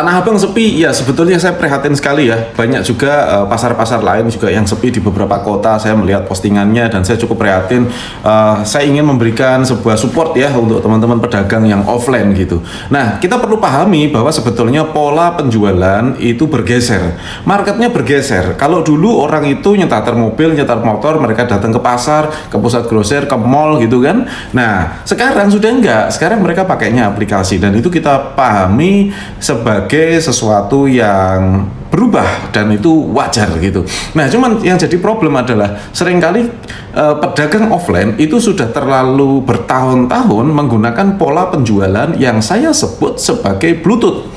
Tanah Abang sepi, ya sebetulnya saya prihatin sekali ya. Banyak juga pasar-pasar lain juga yang sepi di beberapa kota. Saya melihat postingannya dan saya cukup prihatin. Saya ingin memberikan sebuah support ya untuk teman-teman pedagang yang offline gitu. Nah, kita perlu pahami bahwa sebetulnya pola penjualan itu bergeser. Marketnya bergeser. Kalau dulu orang itu nyetar mobil, nyetar motor, mereka datang ke pasar, ke pusat grosir, ke mall gitu kan. Nah, sekarang sudah enggak. Sekarang mereka pakainya aplikasi dan itu kita pahami sebagai sesuatu yang berubah dan itu wajar gitu. Nah, cuman yang jadi problem adalah seringkali pedagang offline itu sudah terlalu bertahun-tahun menggunakan pola penjualan yang saya sebut sebagai Bluetooth,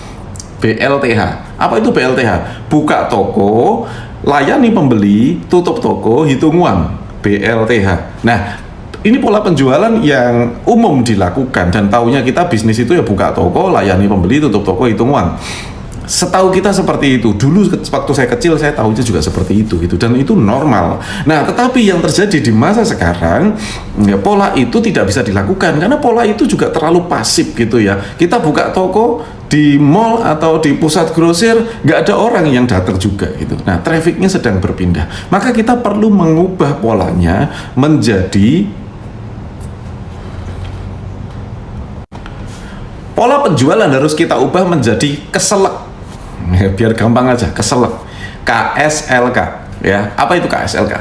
BLTH. Apa itu BLTH? Buka toko, layani pembeli, tutup toko, hitung uang, BLTH. Nah, ini pola penjualan yang umum dilakukan dan taunya kita bisnis itu ya buka toko, layani pembeli, tutup toko, hitung uang. Setahu kita seperti itu. Dulu waktu saya kecil saya tahunya juga seperti itu gitu dan itu normal. Nah, tetapi yang terjadi di masa sekarang ya, pola itu tidak bisa dilakukan karena pola itu juga terlalu pasif gitu ya. Kita buka toko di mall atau di pusat grosir nggak ada orang yang datang juga gitu. Nah, trafficnya sedang berpindah. Maka kita perlu mengubah polanya menjadi pola penjualan harus kita ubah menjadi keselek. Ya, biar gampang aja, keselek. KSLK. Ya, apa itu KSLK?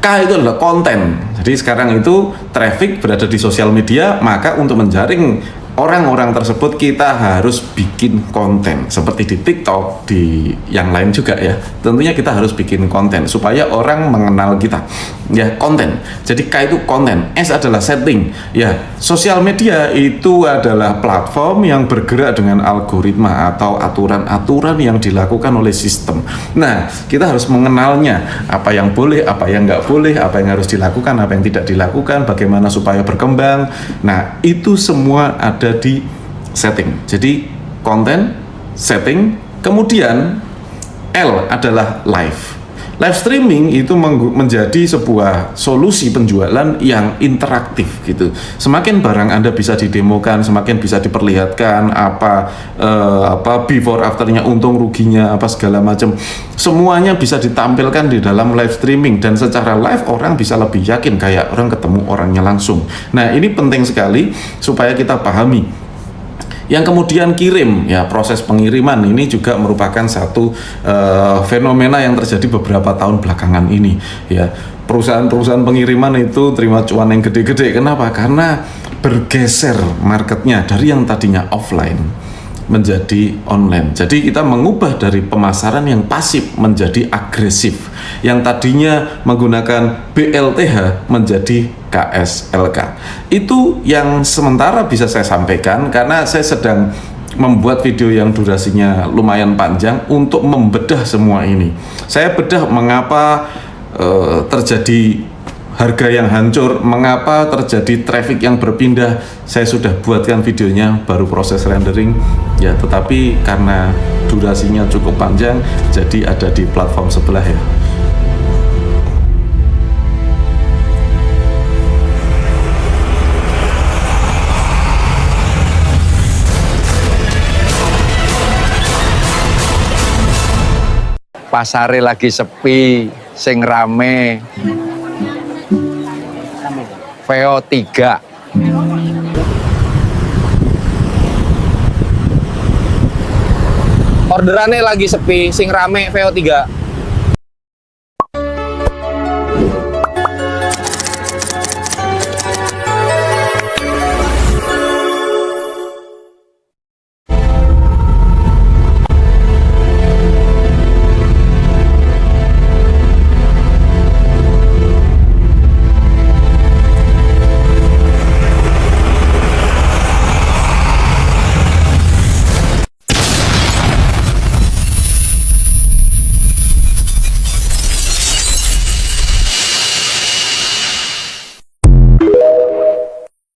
K itu adalah konten. Jadi sekarang itu traffic berada di sosial media, maka untuk menjaring orang-orang tersebut kita harus bikin konten seperti di TikTok, di yang lain juga ya. Tentunya kita harus bikin konten supaya orang mengenal kita. Ya, konten. Jadi K itu konten, S adalah setting. Ya, sosial media itu adalah platform yang bergerak dengan algoritma atau aturan-aturan yang dilakukan oleh sistem. Nah, kita harus mengenalnya, apa yang boleh, apa yang nggak boleh, apa yang harus dilakukan, apa yang tidak dilakukan, bagaimana supaya berkembang. Nah, itu semua ada di setting. Jadi konten, setting, kemudian L adalah live. Live streaming itu menjadi sebuah solusi penjualan yang interaktif gitu. Semakin barang Anda bisa didemokan, semakin bisa diperlihatkan apa before afternya, untung ruginya apa segala macam. Semuanya bisa ditampilkan di dalam live streaming dan secara live orang bisa lebih yakin kayak orang ketemu orangnya langsung. Nah, ini penting sekali supaya kita pahami. Yang kemudian kirim, ya proses pengiriman ini juga merupakan satu fenomena yang terjadi beberapa tahun belakangan ini. Ya, perusahaan-perusahaan pengiriman itu terima cuan yang gede-gede. Kenapa? Karena bergeser marketnya dari yang tadinya offline menjadi online. Jadi kita mengubah dari pemasaran yang pasif menjadi agresif. Yang tadinya menggunakan BLTH menjadi KSLK. Itu yang sementara bisa saya sampaikan karena saya sedang membuat video yang durasinya lumayan panjang untuk membedah semua ini. Saya bedah mengapa terjadi harga yang hancur, mengapa terjadi traffic yang berpindah. Saya sudah buatkan videonya, baru proses rendering ya, tetapi karena durasinya cukup panjang jadi ada di platform sebelah ya. Pasare lagi sepi, sing rame VO3. Orderannya lagi sepi, sing rame VO3.